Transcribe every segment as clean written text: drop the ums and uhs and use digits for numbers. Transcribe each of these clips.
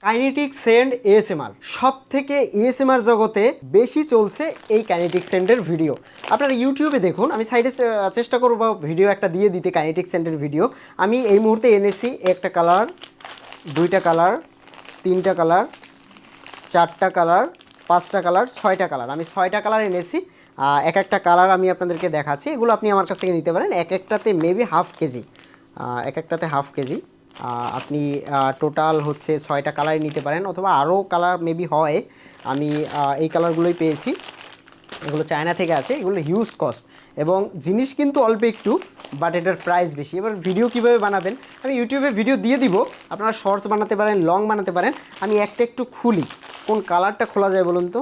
Kinetic send ASMR সব থেকে ASMR জগতে বেশি চলছে এই কাইনেটিক সেন্ডের ভিডিও। আপনারা ইউটিউবে দেখুন, আমি সাইডে চেষ্টা করব ভিডিও একটা দিয়ে দিতে কাইনেটিক সেন্ডের ভিডিও। আমি এই মুহূর্তে এনেছি একটা কালার, দুইটা কালার, তিনটা কালার, চারটা কালার, পাঁচটা কালার, ছয়টা কালার। আমি ছয়টা কালার এনেছি। এক একটা কালার আমি আপনাদেরকে দেখাচ্ছি। এগুলো আপনি আমার কাছ থেকে নিতে পারেন। এক একটাতে মেবি হাফ কেজি, এক একটাতে হাফ কেজি। আপনি টোটাল হচ্ছে 6টা কালারই নিতে পারেন, অথবা আরও কালার মেবি হয়। আমি এই কালারগুলোই পেয়েছি। এগুলো চায়না থেকে আছে, এগুলো হিউজ কস্ট এবং জিনিস কিন্তু অল্প একটু, বাট এটার প্রাইস বেশি। এবার ভিডিও কীভাবে বানাবেন আমি ইউটিউবে ভিডিও দিয়ে দিব, আপনারা শর্টস বানাতে পারেন, লং বানাতে পারেন। আমি একটা একটু খুলি, কোন কালারটা খোলা যায় বলুন তো।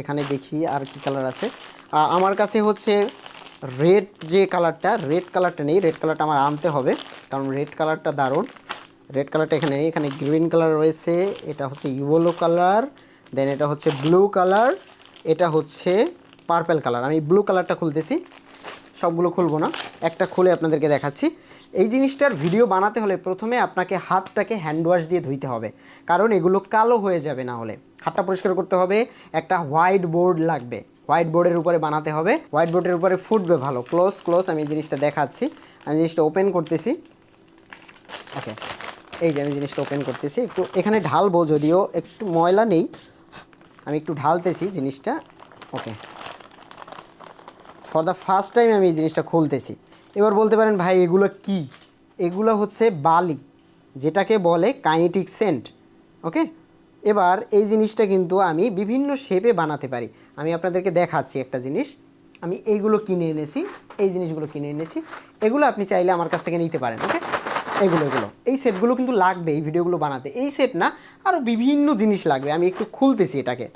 এখানে দেখি আর কি কালার আছে। আমার কাছে হচ্ছে রেড, যে কালারটা, রেড কালারটা নেই, রেড কালারটা আমার আনতে হবে, কারণ রেড কালারটা দারুণ। রেড কালারটা এখানে নেই, এখানে গ্রিন কালার রয়েছে, এটা হচ্ছে ইয়েলো কালার, দেন এটা হচ্ছে ব্লু কালার, এটা হচ্ছে পার্পল কালার। আমি ব্লু কালারটা খুলতেছি, সবগুলো খুলবো না, একটা খুলে আপনাদেরকে দেখাচ্ছি। এই জিনিসটার ভিডিও বানাতে হলে প্রথমে আপনাকে হাতটাকে হ্যান্ড ওয়াশ দিয়ে ধুইতে হবে, কারণ এগুলো কালো হয়ে যাবে না হলে। হাতটা পরিষ্কার করতে হবে, একটা হোয়াইট বোর্ড লাগবে, হোয়াইট বোর্ডের উপরে বানাতে হবে, হোয়াইট বোর্ডের উপরে ফুটবে ভালো। ক্লোজ আমি জিনিসটা দেখাচ্ছি, আমি জিনিসটা ওপেন করতেছি। ওকে, এই যে আমি জিনিসটা ওপেন করতেছি, একটু এখানে ঢালবো, যদিও একটু ময়লা নেই, আমি একটু ঢালতেছি জিনিসটা। ওকে, ফর দ্য ফার্স্ট টাইম আমি এই জিনিসটা খুলতেছি। এবার বলতে পারেন ভাই এগুলো কি? এগুলো হচ্ছে বালি, যেটাকে বলে কাইনেটিক সেন্ট। ওকে, এবার এই জিনিসটা কিন্তু আমি বিভিন্ন শেপে বানাতে পারি। আমি আপনাদেরকে দেখাচ্ছি একটা জিনিস। আমি এইগুলো কিনে এনেছি, এই জিনিসগুলো কিনে এনেছি, এগুলো আপনি চাইলে আমার কাছ থেকে নিতে পারেন। ওকে, এগুলো এই সেটগুলো কিন্তু লাগবে এই ভিডিওগুলো বানাতে। এই সেট না, আরও বিভিন্ন জিনিস লাগবে। আমি একটু খুলতেছি এটাকে,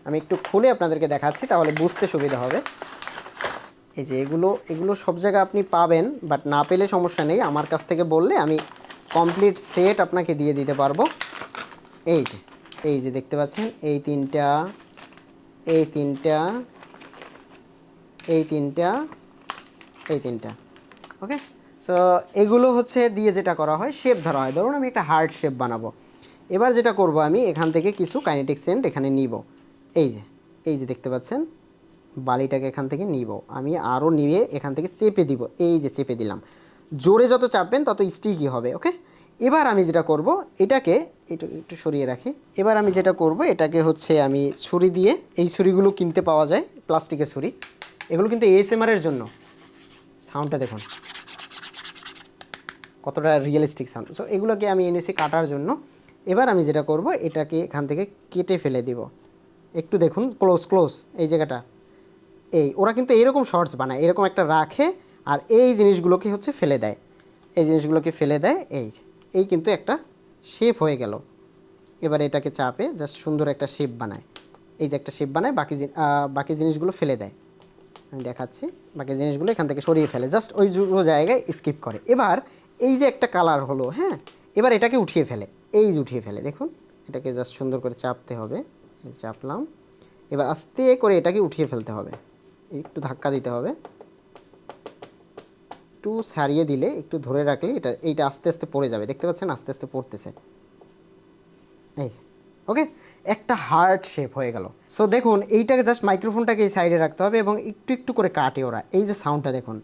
আমি একটু খুলে আপনাদেরকে দেখাচ্ছি, তাহলে বুঝতে সুবিধা হবে। এই যে এগুলো সব জায়গায় আপনি পাবেন, বাট না পেলে সমস্যা নেই, আমার কাছ থেকে বললে আমি কমপ্লিট সেট আপনাকে দিয়ে দিতে পারবো। এই যে দেখতে পাচ্ছেন, এই তিনটা, এই তিনটা, এই তিনটা, এই তিনটা। ওকে, সো এগুলো হচ্ছে দিয়ে যেটা করা হয়, শেপ ধরা হয়। ধরুন আমি একটা হার্ট শেপ বানাবো। এবার যেটা করব, আমি এখান থেকে কিছু কাইনেটিক সেন্ট এখানে নিব। এই যে দেখতে পাচ্ছেন, বালিটাকে এখান থেকে নিব আমি, আরও নিয়ে এখান থেকে চেপে দিব। এই যে চেপে দিলাম, জোরে যত চাপবেন তত স্টিকি হবে। ওকে, এবার আমি যেটা করব, এটাকে একটু সরিয়ে রাখি। এবার আমি যেটা করব, এটাকে হচ্ছে আমি ছুরি দিয়ে, এই ছুরিগুলো কিনতে পাওয়া যায়, প্লাস্টিকের ছুরি, এগুলো কিন্তু এএসএমআরের জন্য। সাউন্ডটা দেখুন কতটা রিয়েলিস্টিক সাউন্ড। সো এগুলোকে আমি এনেছি কাটার জন্য। এবার আমি যেটা করব, এটাকে এখান থেকে কেটে ফেলে দিব। একটু দেখুন, ক্লোজ এই জায়গাটা। ওরা কিন্তু এরকম শর্টস বানায়, এরকম একটা রাখে, আর এই জিনিসগুলোকে হচ্ছে ফেলে দেয়, এই জিনিসগুলোকে ফেলে দেয়। এই কিন্তু একটা শেপ হয়ে গেল। এবার এটাকে চাপে জাস্ট সুন্দর একটা শেপ বানায়, এই যে একটা শেপ বানায়, বাকি জিনিসগুলো ফেলে দেয়। আমি দেখাচ্ছি, বাকি জিনিসগুলো এখান থেকে সরিয়ে ফেলে, জাস্ট ওই জায়গায় স্কিপ করে। এবার এই যে একটা কালার হলো, হ্যাঁ, এবার এটাকে উঠিয়ে ফেলে, এই যে উঠিয়ে ফেলে, দেখুন এটাকে জাস্ট সুন্দর করে চাপতে হবে, চাপলাম। এবার আস্তে করে এটাকে উঠিয়ে ফেলতে হবে, একটু ধাক্কা দিতে হবে, একটু সারিয়ে দিলে, একটু ধরে রাখলে এইটা আস্তে আস্তে পড়ে যাবে। দেখতে পাচ্ছেন আস্তে আস্তে পড়তেছে, এই যে। ওকে, একটা হার্ট শেপ হয়ে গেল। সো দেখুন, এইটাকে জাস্ট মাইক্রোফোনটাকে এই সাইডে রাখতে হবে এবং একটু একটু করে কাটে ওরা। এই যে সাউন্ডটা দেখুন,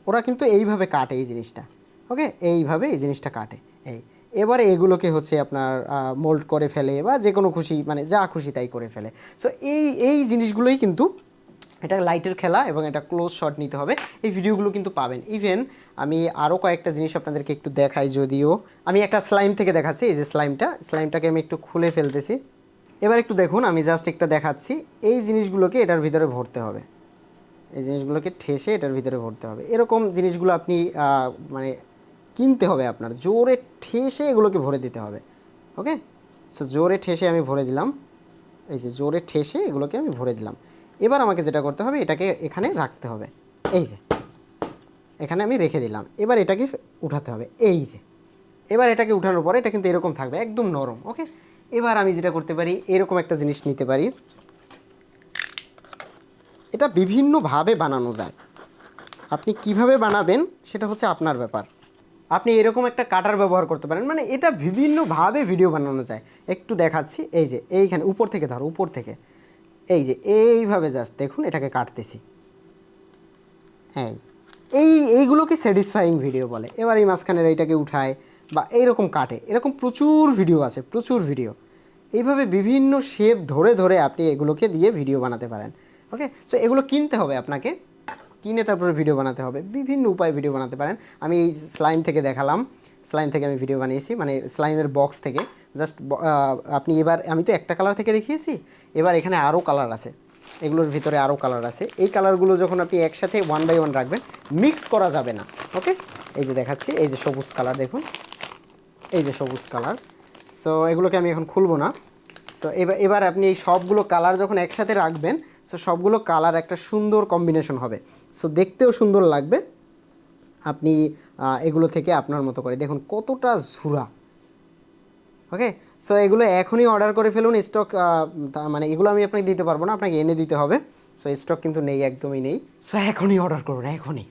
ওরা কিন্তু এইভাবে কাটে এই জিনিসটা। ওকে, এইভাবে এই জিনিসটা কাটে। এবারে এগুলোকে হচ্ছে আপনার মোল্ড করে ফেলে, বা যে কোনো খুশি, মানে যা খুশি তাই করে ফেলে। সো এই জিনিসগুলোই কিন্তু, এটা লাইটের খেলা এবং এটা ক্লোজ শট নিতে হবে। এই ভিডিওগুলো কিন্তু পাবেন। ইভেন আমি আরও কয়েকটা জিনিস আপনাদেরকে একটু দেখাই, যদিও আমি একটা স্লাইম থেকে দেখাচ্ছি। এই যে স্লাইমটাকে আমি একটু খুলে ফেলতেছি। এবার একটু দেখুন, আমি জাস্ট একটা দেখাচ্ছি, এই জিনিসগুলোকে এটার ভিতরে ভরতে হবে, এই জিনিসগুলোকে ঠেসে এটার ভিতরে ভরতে হবে। এরকম জিনিসগুলো আপনি মানে কিনতে হবে আপনার, জোরে ঠেসে এগুলোকে ভরে দিতে হবে। ওকে, সো জোরে ঠেসে আমি ভরে দিলাম, এই যে জোরে ঠেসে এগুলোকে আমি ভরে দিলাম। এবার আমাকে যেটা করতে হবে, এটাকে এখানে রাখতে হবে, এই যে এখানে আমি রেখে দিলাম। এবার এটাকে উঠাতে হবে, এই যে। এবার এটাকে উঠানোর পরে এটা কিন্তু এরকম থাকবে, একদম নরম। ওকে, এবার আমি যেটা করতে পারি, এরকম একটা জিনিস নিতে পারি, এটা বিভিন্নভাবে বানানো যায়, আপনি কিভাবে বানাবেন সেটা হচ্ছে আপনার ব্যাপার। আপনি এরকম একটা কাটার ব্যবহার করতে পারেন, মানে এটা বিভিন্নভাবে ভিডিও বানানো যায়। একটু দেখাচ্ছি, এই যে এইখানে উপর থেকে ধরো, উপর থেকে এই যে এইভাবে জাস্ট দেখুন এটাকে কাটতেছি, হ্যাঁ এইগুলোকে স্যাটিসফাইং ভিডিও বলে। এবার এই মাঝখানের এইটাকে উঠায় বা এইরকম কাটে, এরকম প্রচুর ভিডিও আছে, প্রচুর ভিডিও। এইভাবে বিভিন্ন শেপ ধরে ধরে আপনি এগুলোকে দিয়ে ভিডিও বানাতে পারেন। ওকে, সো এগুলো কিনতে হবে আপনাকে, কিনে তারপরে ভিডিও বানাতে হবে, বিভিন্ন উপায়ে ভিডিও বানাতে পারেন। আমি এই স্লাইম থেকে দেখালাম, স্লাইম থেকে আমি ভিডিও বানিয়েছি, মানে স্লাইমের বক্স থেকে জাস্ট আপনি এবার, আমি তো একটা কালার থেকে দেখিয়েছি, এবার এখানে আরও কালার আছে, এগুলোর ভিতরে আরও কালার আছে। এই কালারগুলো যখন আপনি একসাথে 1 বাই 1 রাখবেন, মিক্স করা যাবে না। ওকে, এই যে দেখাচ্ছি, এই যে সবুজ কালার দেখুন, এই যে সবুজ কালার। সো এগুলোকে আমি এখন খুলবো না। সো এবার আপনি এই সবগুলো কালার যখন একসাথে রাখবেন, সো সবগুলো কালার একটা সুন্দর কম্বিনেশন হবে, সো দেখতেও সুন্দর লাগবে। আপনি এগুলো থেকে আপনার মতো করে দেখুন কতটা ঝুরা। ওকে, সো এগুলো এখনই অর্ডার করে ফেলুন। স্টক মানে এগুলো আমি আপনাকে দিতে পারবো না, আপনাকে এনে দিতে হবে। সো স্টক কিন্তু নেই, একদমই নেই। সো এখনই অর্ডার করুন, এখনই।